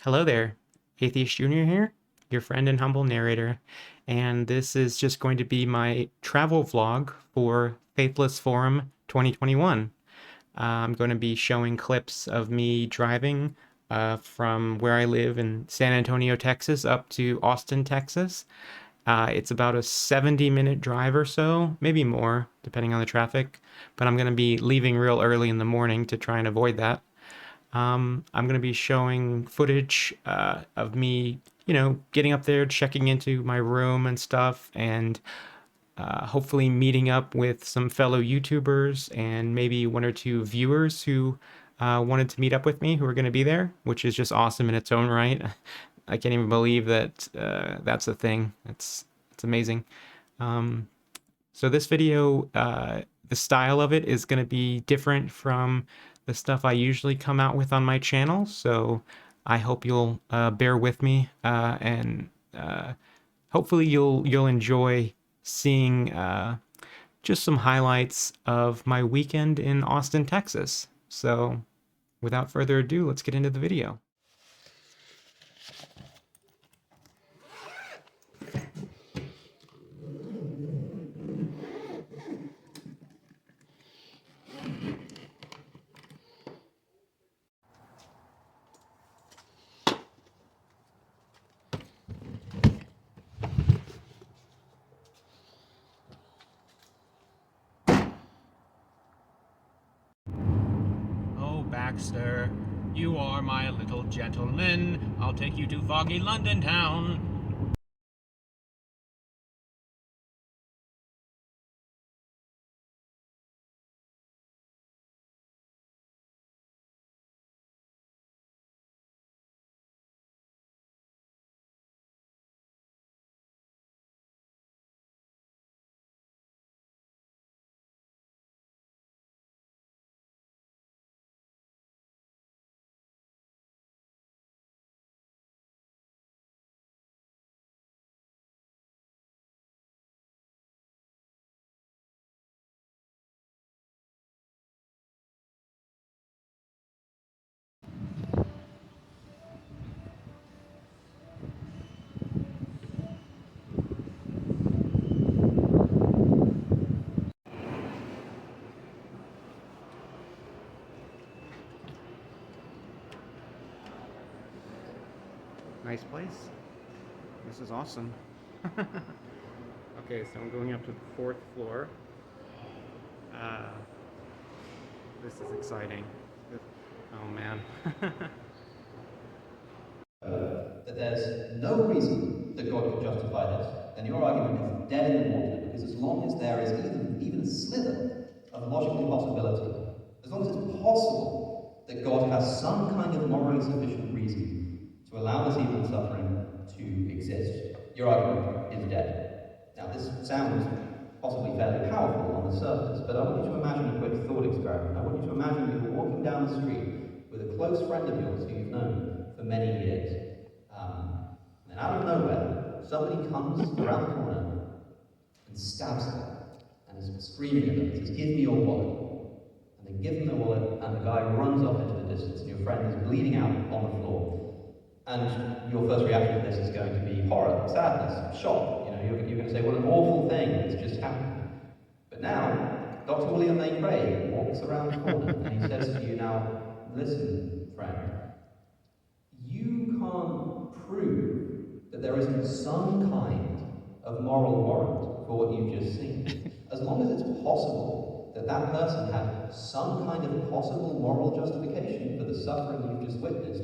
Hello there, Atheist Junior here, your friend and humble narrator, and this is just going to be my travel vlog for Faithless Forum 2021. I'm going to be showing clips of me driving from where I live in San Antonio, Texas, up to Austin, Texas. It's about a 70-minute drive or so, maybe more, depending on the traffic, but I'm going to be leaving real early in the morning to try and avoid that. I'm going to be showing footage of me, getting up there, checking into my room and stuff, and hopefully meeting up with some fellow YouTubers and maybe one or two viewers who wanted to meet up with me who are going to be there, which is just awesome in its own right. I can't even believe that that's a thing. It's amazing. Um, so this video, the style of it is going to be different from the stuff I usually come out with on my channel. So I hope you'll bear with me and hopefully you'll enjoy seeing just some highlights of my weekend in Austin, Texas. So without further ado, let's get into the video. Oh, Baxter, you are my little gentleman. I'll take you to foggy London town. Nice place. This is awesome. Okay, so I'm going up to the fourth floor. Uh, this is exciting. Oh man. That there's no reason that God could justify this, then your argument is dead in the water, because as long as there is even a slither of logical possibility, as long as it's possible that God has some kind of morally sufficient reason to allow this evil and suffering to exist, your argument is dead. Now, this sounds possibly fairly powerful on the surface, but I want you to imagine a quick thought experiment. I want you to imagine that you're walking down the street with a close friend of yours who you've known for many years. And out of nowhere, somebody comes around the corner and stabs them and is screaming at them and says, "Give me your wallet." And they give him the wallet, and the guy runs off into the distance, and your friend is bleeding out on the floor. And your first reaction to this is going to be horror, sadness, shock. You're going to say, "What an awful thing that's just happened." But now, Dr. William Lane Craig walks around the corner and he says to you, "Now, listen, friend, you can't prove that there isn't some kind of moral warrant for what you've just seen. As long as it's possible that that person had some kind of possible moral justification for the suffering you've just witnessed,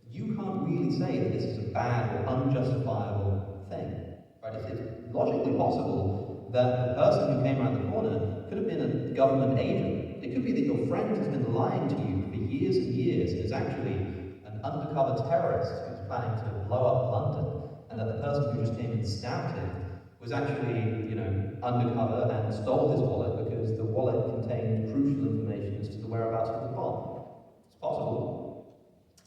you can't really say that this is a bad or unjustifiable thing. Right? It's logically possible that the person who came around the corner could have been a government agent. It could be that your friend has been lying to you for years and years and is actually an undercover terrorist who's planning to blow up London, and that the person who just came and stabbed him was actually, undercover and stole his wallet because the wallet contained crucial information as to the whereabouts of the bomb. It's possible.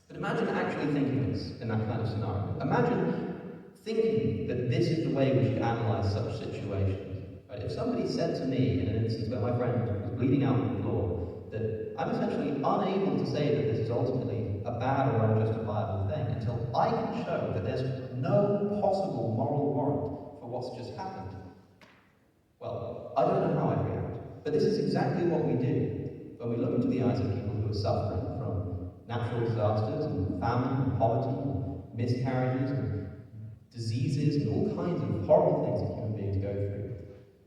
But imagine actually thinking this in that kind of scenario. Imagine thinking that this is the way we should analyze such situations. Right? If somebody said to me in an instance where my friend was bleeding out on the floor, that I'm essentially unable to say that this is ultimately a bad or unjustifiable thing, until I can show that there's no possible moral warrant for what's just happened, well, I don't know how I'd react. But this is exactly what we do when we look into the eyes of people who are suffering from natural disasters and famine and poverty and miscarriages and diseases and all kinds of horrible things that human beings go through.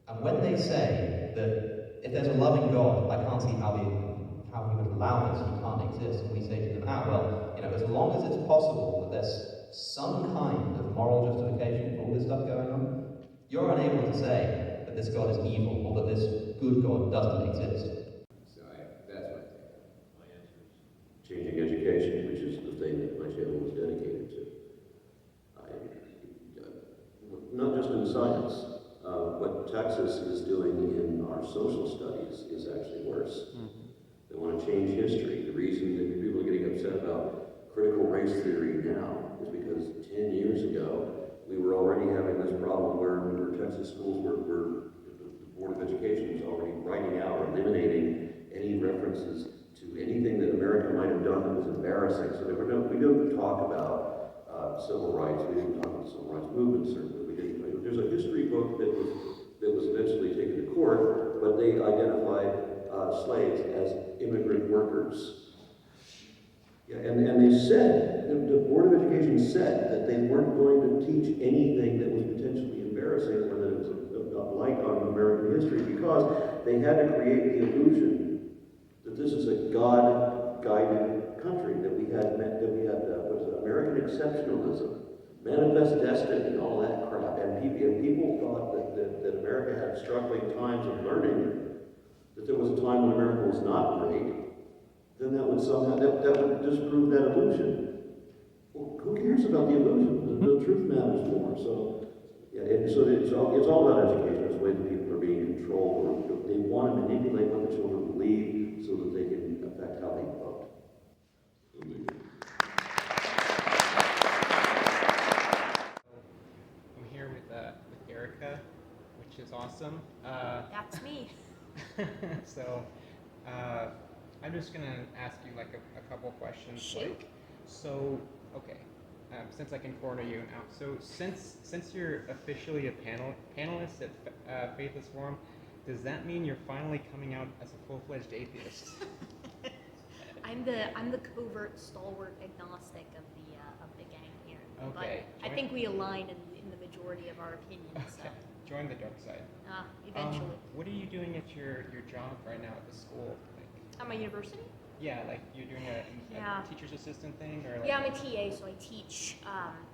And when they say that if there's a loving God, I can't see how he would allow this, he can't exist, and we say to them, well, as long as it's possible that there's some kind of moral justification for all this stuff going on, you're unable to say that this God is evil or that this good God doesn't exist. So that's my take. My answer is changing education, which is the thing that my channel was dedicated to. Not just in science, what Texas is doing in our social studies is actually worse. They want to change history. The reason that people are getting upset about critical race theory now is because 10 years ago, we were already having this problem where Texas schools were the Board of Education was already writing out or eliminating any references to anything that America might have done that was embarrassing. So we don't talk about civil rights. We didn't talk about the civil rights movement, certainly. We didn't. There's a history book that was eventually taken to court, but they identified slaves as immigrant workers. Yeah, and they said, the Board of Education said that they weren't going to teach anything that was potentially embarrassing or that was a blight on American history because they had to create the illusion that this is a God-guided country, that we had American exceptionalism, manifest destiny, all that crap. And people thought that America had struggling times of learning, that there was a time when America was not great. Then that would somehow, that would disprove that illusion. Well, who cares about the illusion? The truth matters more. So, yeah, it's all about education. It's the way that people are being controlled, or they want to manipulate what the children believe so that they can affect how they vote. I'm here with Erica, which is awesome. That's me. So, I'm just gonna ask you like a couple questions. Shoot. Like, so, okay, since I can corner you now. So, since you're officially a panelist at Faithless Forum, does that mean you're finally coming out as a full-fledged atheist? I'm the covert stalwart agnostic of the gang here. Okay. But I think we align in the majority of our opinions. Okay. Join the dark side. Eventually. What are you doing at your job right now at the school? Like, At my university? yeah, like you're doing a Yeah. teacher's assistant thing, or like, Yeah, I'm a TA, so I teach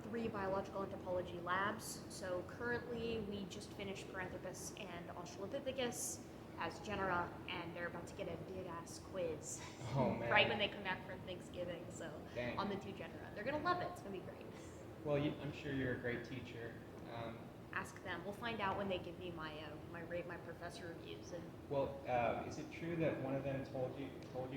3 biological anthropology labs. So currently, we just finished Paranthropus and Australopithecus as genera, and they're about to get a big-ass quiz Oh man. right when they come back from Thanksgiving. So Dang. on the 2 genera, they're gonna love it. It's gonna be great. Well, I'm sure you're a great teacher. Ask them. We'll find out when they give me my my professor reviews. And Well, is it true that one of them told you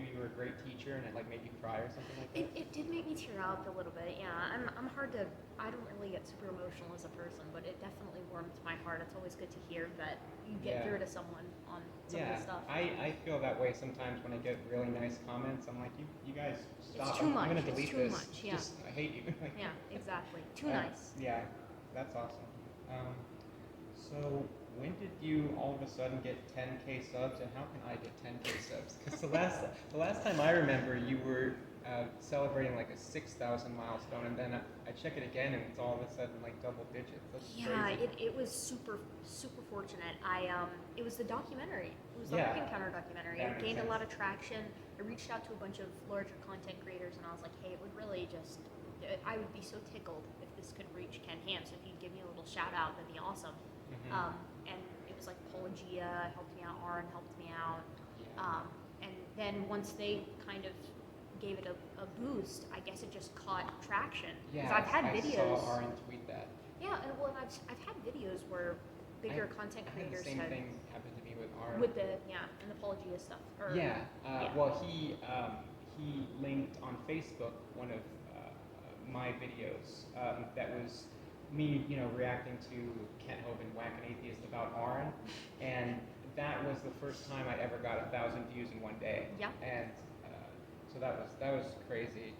you were a great teacher and it like made you cry or something like that? it did make me tear up a little bit. Yeah, I'm hard to. I don't really get super emotional as a person, but it definitely warmed my heart. It's always good to hear that you get Yeah. through to someone on some of Yeah, the stuff. I feel that way sometimes when I get really nice comments. I'm like, you guys stop. too I'm much. gonna It's delete too this. much, yeah. Just, I hate you. Like, Yeah, exactly. Too nice. Yeah, that's awesome. So when did you all of a sudden get 10K subs, and how can I get 10K subs? Because the last time I remember, you were celebrating like a 6,000 milestone, and then I check it again, and it's all of a sudden like double digits. That's Yeah, crazy. it was super fortunate. It was the documentary. It was the Yeah. Hook Encounter documentary. That It makes gained a sense. lot of traction. I reached out to a bunch of larger content creators, and I was like, hey, it would really just, I would be so tickled if this could reach Ken Ham. So if you'd give me a little shout out, that'd be awesome. Mhm. And it was like Pelagia helped me out, Aaron helped me out. And then once they kind of gave it a boost, I guess it just caught traction. 'Cause Yeah, I've had I videos. saw Aaron tweet that. Yeah, and well, I've had videos where bigger content I had the creators same had thing happen to me with Aaron. with the and the Pelagia stuff. Or, Yeah. yeah. Well, he linked on Facebook one of my videos that was me, reacting to Kent Hovind, Whack an Atheist, about Aaron, and that was the first time I ever got 1,000 views in one day. Yeah. And so that was crazy.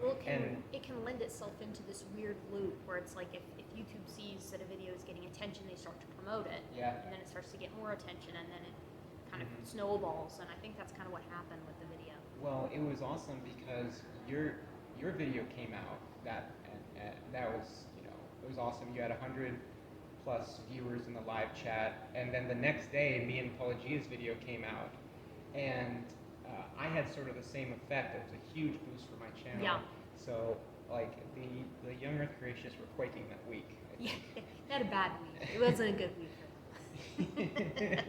Well, and it can lend itself itself into this weird loop where it's like if YouTube sees that a video is getting attention, they start to promote it. Yeah. And then it starts to get more attention, and then it kind of Mhm. snowballs. And I think that's kind of what happened with the video. Well, it was awesome because your video came out and that was, you know, it was awesome. You had 100+ viewers in the live chat, and then the next day, me and Paula Gia's video came out, and I had sort of the same effect. It was a huge boost for my channel. Yeah. So like the Young Earth creationists were quaking that week. I Yeah, think. they had a bad week. It wasn't a good week for them.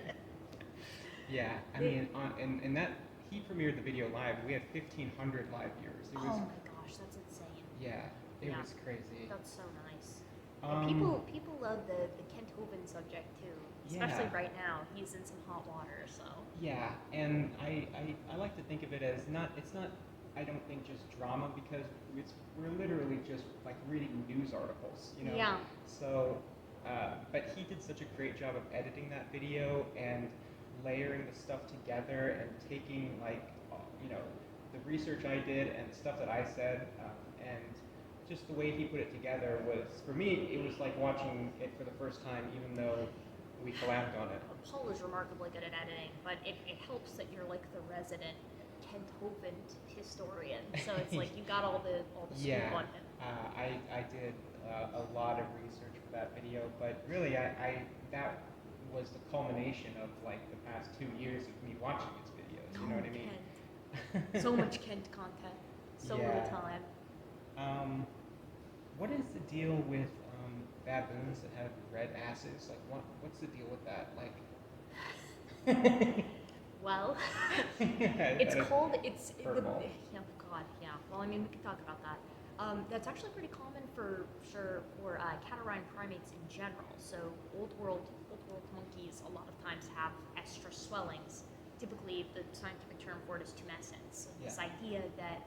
Yeah, I mean, and that he premiered the video live. We had 1,500 live viewers. It Oh was, my gosh, that's insane. yeah, it Yeah. was crazy. That's so nice. And people love the Kent Hovind subject too, especially Yeah. right now. He's in some hot water, so. Yeah, and I like to think of it as it's not, I don't think just drama, because we're literally just like reading news articles, you know? Yeah. So, but he did such a great job of editing that video and layering the stuff together and taking like, you know, the research I did and stuff that I said, and just the way he put it together was, for me, it was like watching it for the first time, even though we collabed on it. Paul is remarkably good at editing, but it helps that you're like the resident Kent Hovind historian. So it's like you got all the scoop Yeah, on him. I did a lot of research for that video, but really I that was the culmination of like the past 2 years of me watching his videos. You know what I mean? Kent. So much Kent content, so Yeah. little time. What is the deal with baboons that have red asses? Like, what's the deal with that? Like, Well, Yeah, it's that is called it's purple. yeah, God, yeah. Well, I mean, we can talk about that. That's actually pretty common for catarrhine primates in general. So old world monkeys a lot of times have estrus swellings. Typically, the scientific term for it is tumescence. Yeah. This idea that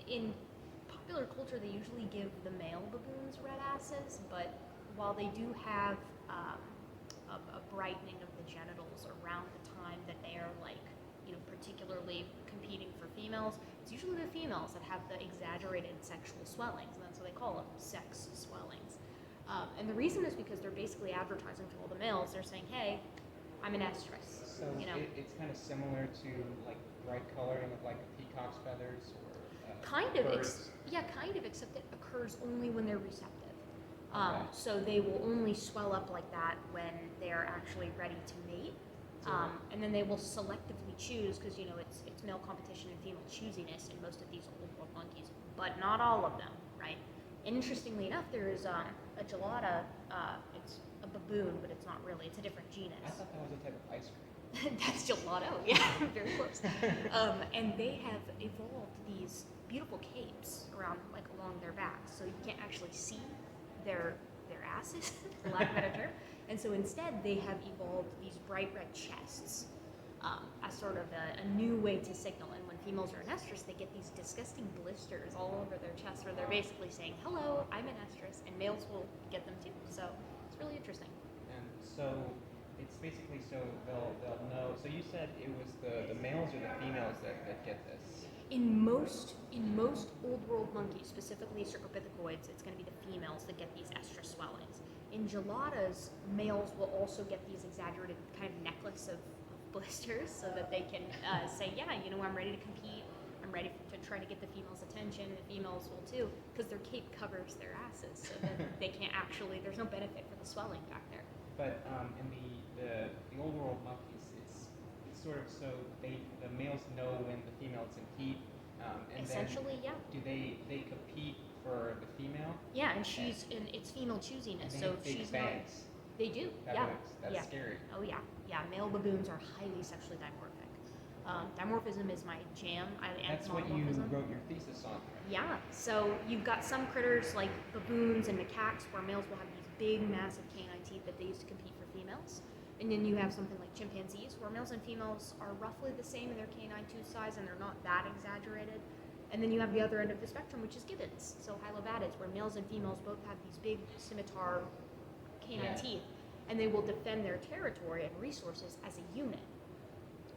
in popular culture they usually give the male baboons red asses, but while they do have a brightening of the genitals around the time that they are like, you know, particularly competing for females, it's usually the females that have the exaggerated sexual swellings, and that's what they call them, sex swellings. And the reason is because they're basically advertising to all the males. They're saying, "Hey, I'm an estrus." So You know, it's kind of similar to like bright coloring of like a peacock's feathers or kind of, birds. kind of, except it occurs only when they're receptive. Okay. So they will only swell up like that when they're actually ready to mate. And then they will selectively choose, because you know it's male competition and female choosiness in most of these old world monkeys, but not all of them, right? And interestingly enough, there is a gelada. It's a baboon, but it's not really. It's a different genus. I thought that was a type of ice cream. That's gelato, yeah, very close. And they have evolved these beautiful capes around, like along their backs, so you can't actually see their asses, for lack of a better term. And so instead, they have evolved these bright red chests as sort of a new way to signal. And when females are in estrus, they get these disgusting blisters all over their chest, where they're basically saying, "Hello, I'm an estrus," and males will get them too. So it's really interesting. And so it's basically so they'll know. So you said it was the males or the females that get this. In most old world monkeys, specifically Cercopithecus, it's going to be the females that get these estrus swellings. In geladas, males will also get these exaggerated kind of necklace of blisters, so that they can say, "Yeah, you know, I'm ready to compete. I'm ready to try to get the females' attention." The females will too, because their cape covers their asses, so that they can't actually. There's no benefit for the swelling back there. But in the old world monkeys, it's sort of so the males know when the females in heat, and Essentially, yeah. then do they compete for the female? Yeah, and it's female choosiness, And they so have big she's bangs. not. They do, yeah. Baboons. That's yeah. scary. Oh yeah, yeah. Male baboons are highly sexually dimorphic. Dimorphism is my jam. That's what you wrote your thesis on. Yeah. So you've got some critters like baboons and macaques, where males will have these big, massive canine teeth that they use to compete for females. And then you have something like chimpanzees, where males and females are roughly the same in their canine tooth size, and they're not that exaggerated. And then you have the other end of the spectrum, which is gibbons, so hylobatids, where males and females both have these big scimitar canine teeth, and they will defend their territory and resources as a unit.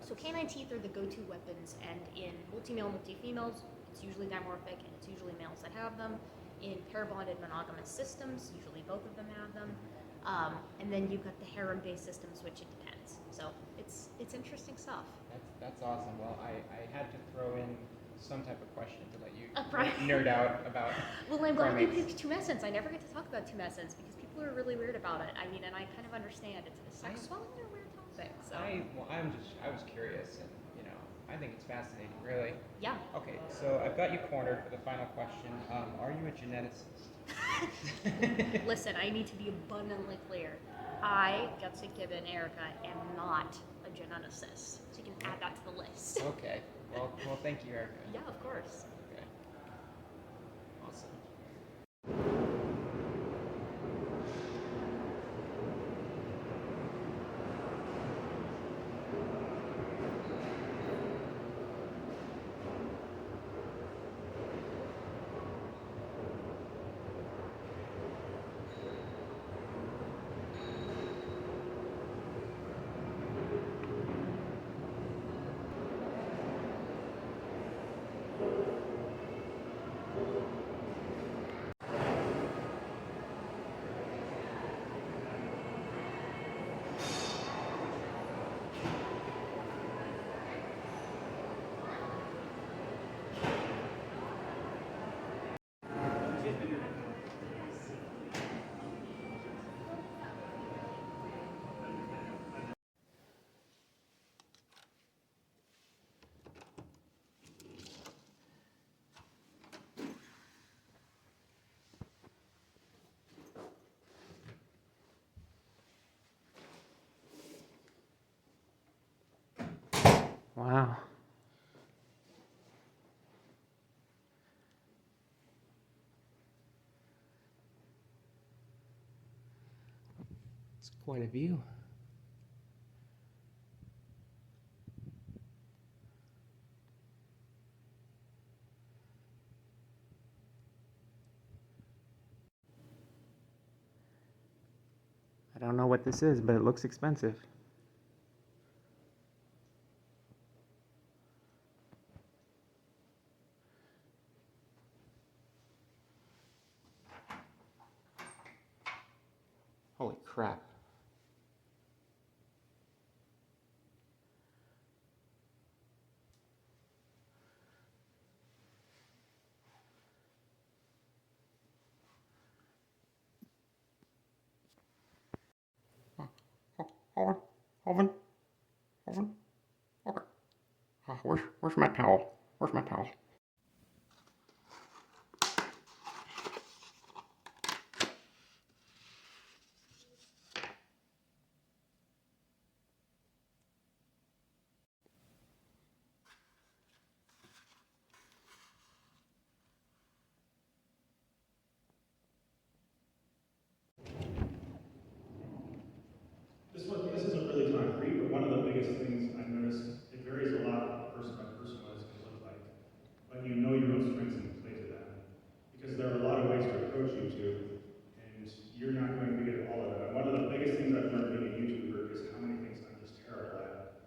So canine teeth are the go-to weapons, and in multi-male, multi-females, it's usually dimorphic, and it's usually males that have them. In pair bonded monogamous systems, usually both of them have them. And then you've got the harem-based systems, which it depends. So it's interesting stuff. That's awesome. Well, I had to throw in some type of question to let you Right. nerd out about. Well, I'm glad you primates. picked tumescence. I never get to talk about tumescence because people are really weird about it. I mean, and I kind of understand. It's sex swelling and a weird topic. So I was curious, and I think it's fascinating, really. yeah. Okay, so I've got you cornered for the final question. Are you a geneticist? Listen, I need to be abundantly clear. I, Gutsit Gibbon, Erica, am not a geneticist. So you can add that to the list. Okay. Well, thank you, Erica. Yeah, of course. Okay. Awesome. Wow. It's quite a view. I don't know what this is, but it looks expensive. Holy crap. Hold on. Okay. Where's my towel? Where's my towel? This isn't really concrete, but one of the biggest things I've noticed, it varies a lot person by person what it's going to look like. But you know your own strengths and play to them. Because there are a lot of ways to approach YouTube, and you're not going to be good at all of them. And one of the biggest things I've learned being a YouTuber is how many things I'm just terrible at.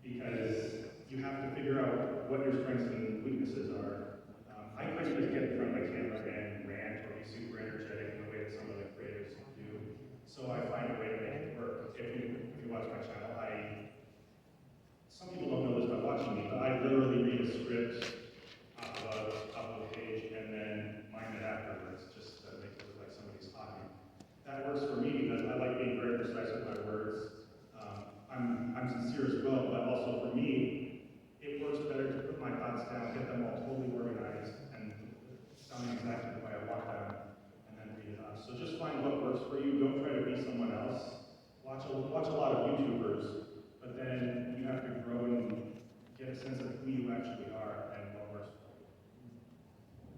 Because you have to figure out what your strengths and weaknesses are. I couldn't just get in front of my camera and rant or be super energetic in the way that some of the creators do. So I find a way to make it work. If you watch my channel, some people don't know this by watching me, but I literally read a script off of a page and then mime it afterwards, just to make it look like somebody's talking. That works for me because I like being very precise with my words. I'm sincere as well, but also for me, it works better to put my thoughts down, get them all totally organized, and sounding exactly the way I want them, and then read it up. So just find what works for you. Don't try to be someone else. Watch a lot of YouTubers, but then you have to grow and get a sense of who you actually are and what works for you.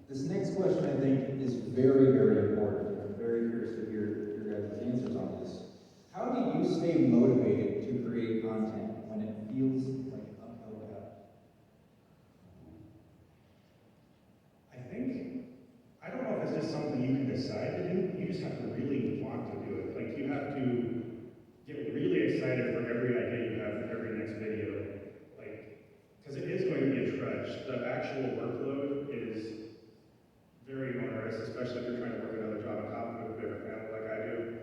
This next question, I think, is very, very important. I'm very curious to hear your guys' answers on this. How do you stay motivated to create content when it feels like an uphill battle? I don't know if it's just something you can decide to do. You just have to really want to do it. Like, you have to get really excited for every idea you have for every next video. Like, because it is going to be a trudge. The actual workload is very especially if you're trying to work another job on top of it, if you have a family like I do.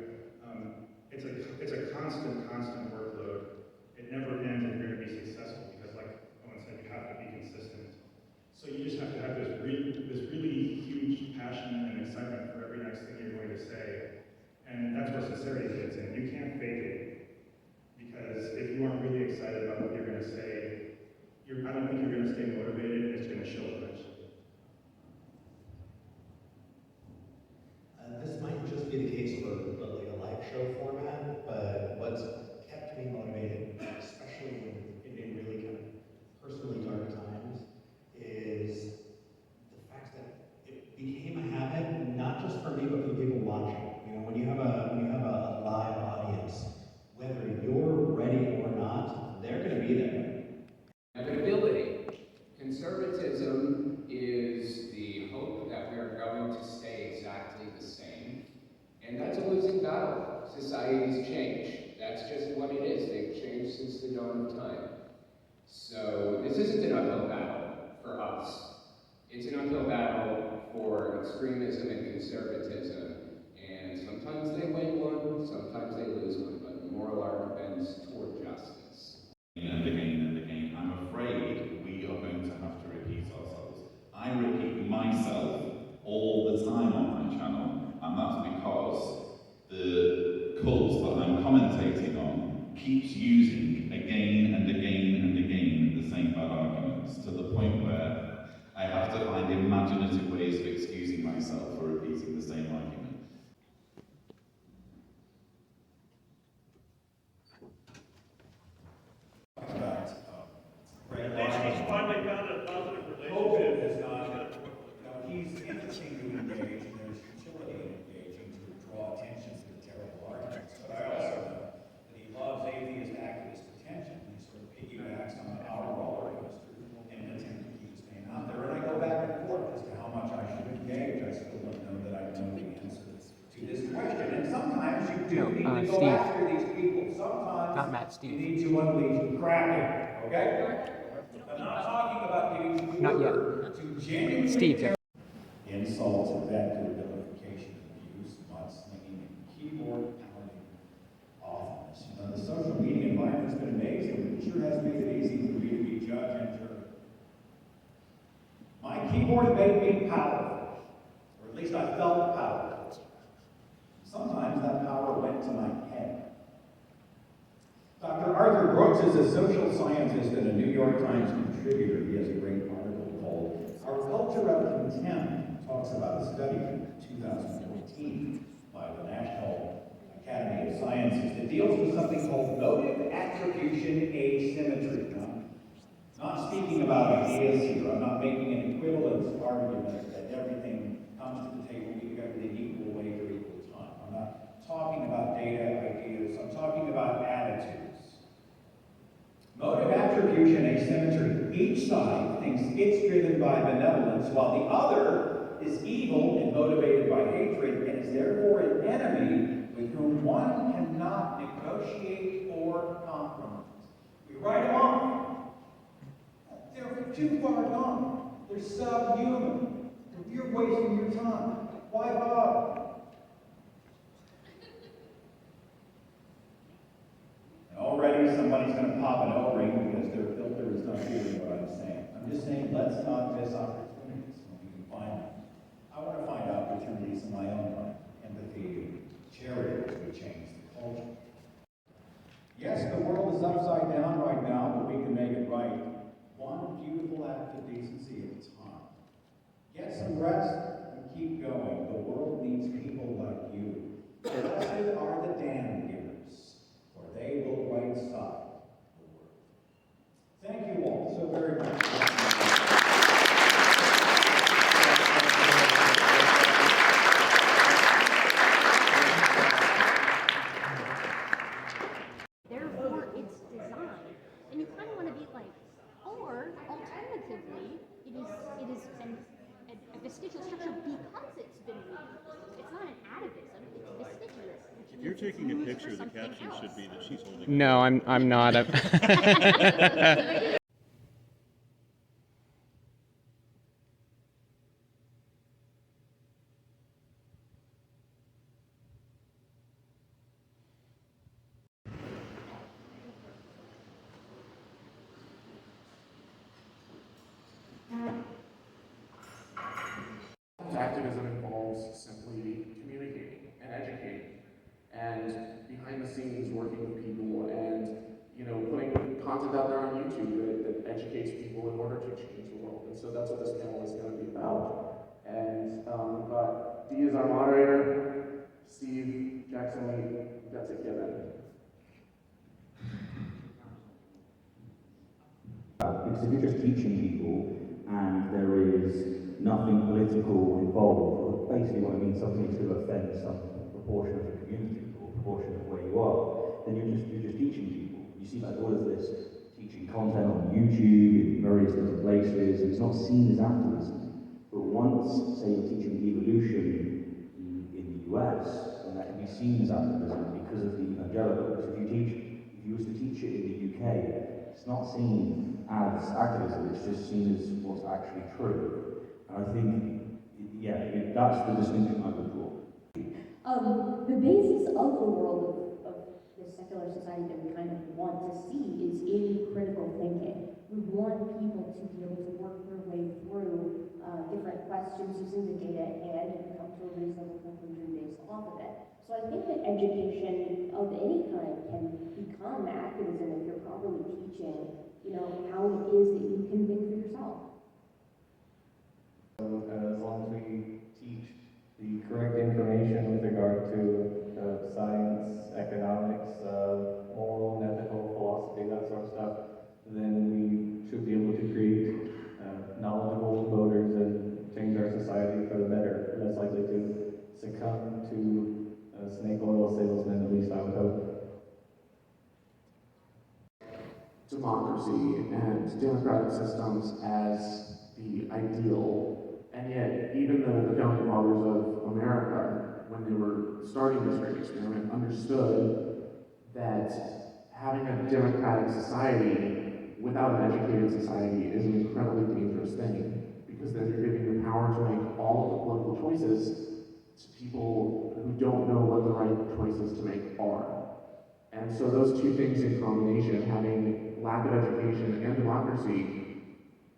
It's a constant workload. It never ends if you're going to be successful, because like Owen said, you have to be consistent. So you just have to have this really huge passion and excitement for every next thing you're going to say. And that's where sincerity fits in. You can't fake it. Because if you aren't really excited about what you're going to say, I don't think you're going to stay motivated, and it's going to show eventually. This might just be the case for like a live show format, but what's kept me motivated, especially in really kind of personally dark times, is the fact that it became a habit, not just for me, but for the people watching. You know, when you have a live audience, whether you're ready or not, they're going to be there. Inevitability. Conservatism is the hope that we are going to stay exactly the same, and that's a losing battle. Societies change. That's just what it is. They've changed since the dawn of time. So this isn't an uphill battle for us. It's an uphill battle for extremism and conservatism, and sometimes they win one, sometimes they lose one, but the moral arc bends toward justice. And again and again, I'm afraid we are going to have to repeat ourselves. I repeat myself all the time on my channel, and that's because the cult that I'm commentating on keeps using again and again and again the same bad arguments, to the point where I have to find imaginative ways of excusing myself for repeating the same argument. He's finally found a positive relationship. Is not, he's interesting to engage, and there's utility in engaging to draw attention to terrible arguments. But I also know that he loves atheist activist attention. He sort of piggybacks on our roller coaster and attempt to keep his name out there. And I go back and forth as to how much I should engage. I still don't know that I know the answer to this question. And sometimes you do need to go after these people. Sometimes Not Matt, Steve. you need to unleash Kraken. Okay? I'm not talking about giving Not yet. order to genuinely Steve. insults, vector, vilification, abuse, mudslinging, and keyboard pounding awfulness. You know, the social media environment's been amazing, but it sure has made it easy for me to be judge and jury. My keyboard made me powerful, or at least I felt powerful. Sometimes that power went to my head. Dr. Arthur Brooks is a social scientist and a New York Times contributor. He has a great article called Our Culture of Contempt. Talks about a study from 2014 by the National Academy of Sciences that deals with something called motive attribution asymmetry. Not speaking about ideas here. I'm not making an equivalence argument that everything comes to the table, we do everything equal weight or equal time. I'm not talking about data, ideas. I'm talking about attitudes. Motive attribution asymmetry. Each side thinks it's driven by benevolence, while the other is evil and motivated by hatred, and is therefore an enemy with whom one cannot negotiate or compromise. We write them off. They're too far gone. They're subhuman. You're wasting your time. Why bother? Already somebody's going to pop an O-ring because their filter is not hearing what I'm saying. I'm just saying, let's not miss opportunities when we can find them. I want to find opportunities in my own life. Empathy, charity, to change the culture. Yes, the world is upside down right now, but we can make it right. One beautiful act of decency at a time. Get some rest and keep going. The world needs people like you. Blessed are the dam givers, for they will right side the world. Thank you all so very much. Therefore, it's design. And you kind of want to be like, or alternatively, it is a vestigial structure because it's been reused. It's not an atavism, it's vestigial. If you're taking a picture, the caption should be that she's holding. No, I'm not. activism involves simply communicating and educating, and behind the scenes working with people, and putting content out there on YouTube that educates people in order to change the world. And so that's what this panel is going to be about. And we've got Dee as our moderator, Steve, Jackson Lee, that's it, Kevin. Because if you're just teaching people and there is nothing political involved, basically what I mean, something that's going to offend some proportion of the community or proportion of where you are, then you're just teaching people. You see like all of this teaching content on YouTube, in various different places, it's not seen as activism. But once, say, you're teaching evolution in the US, then that can be seen as activism because of the evangelicals. If you was to teach it in the UK, it's not seen as activism, it's just seen as what's actually true. And I think, yeah, that's the distinction I would draw. The basis of the world of this secular society that we kind of want to see is in critical thinking. We want people to be able to work their way through different questions using the data at hand and come to a reasonable conclusion based off of it. So I think that education of any kind can become activism if you're properly teaching, how it is that you can think for yourself. So as long as we teach the correct information with regard to science, economics, moral and ethical philosophy, that sort of stuff, then we should be able to create knowledgeable voters and change our society for the better. We're less likely to succumb to snake oil salesmen, at least I would hope. Democracy and democratic systems as the ideal, and yet even the founding fathers of America, when they were starting this great experiment, understood that having a democratic society without an educated society is an incredibly dangerous thing, because then you're giving the power to make all of the political choices to people who don't know what the right choices to make are. And so those two things in combination, having lack of education and democracy,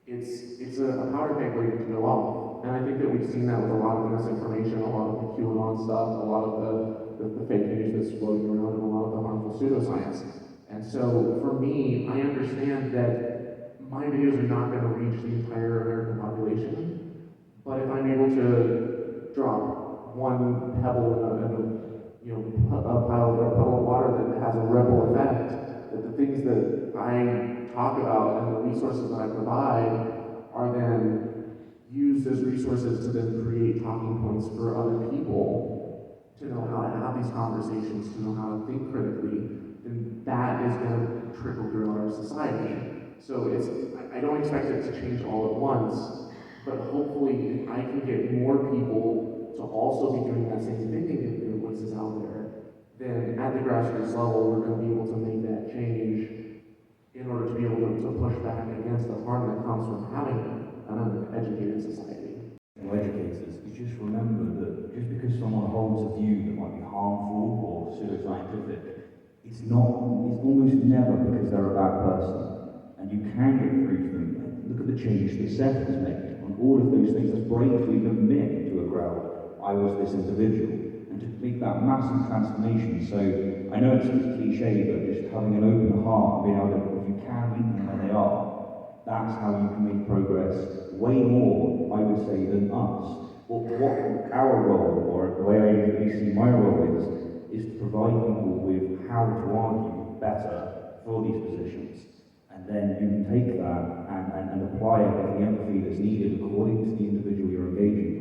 it's a powder keg waiting to go off. And I think that we've seen that with a lot of the misinformation, a lot of the QAnon stuff, a lot of the fake news that's floating around, and a lot of the harmful pseudoscience. And so for me, I understand that my videos are not going to reach the entire American population, but if I'm able to drop one pebble in a pile or a puddle of water that has a ripple effect, that the things that I talk about and the resources that I provide are then used as resources to then create talking points for other people to know how to have these conversations, to know how to think critically, then that is going to trickle through our society. So I don't expect it to change all at once, but hopefully if I can get more people to also be doing that same thinking in the voices out there, then at the grassroots level, we're going to be able to make that change in order to be able to push back against the harm that comes from having an uneducated society. Educators, you just remember that just because someone holds a view that might be harmful or pseudoscientific, it's almost never because they're a bad person. And you can get through to them. Look at the change that Seth has made on all of those things. It's brave to even admit to a crowd, I was this individual. And to make that massive transformation. So I know it's cliche, but just having an open heart and being able to, if you can meet them where they are, that's how you can make progress way more, I would say, than us. What our role, or the way I see my role is to provide people with how to argue better for these positions. And then you can take that and apply it with the empathy that's needed according to the individual you're engaging with.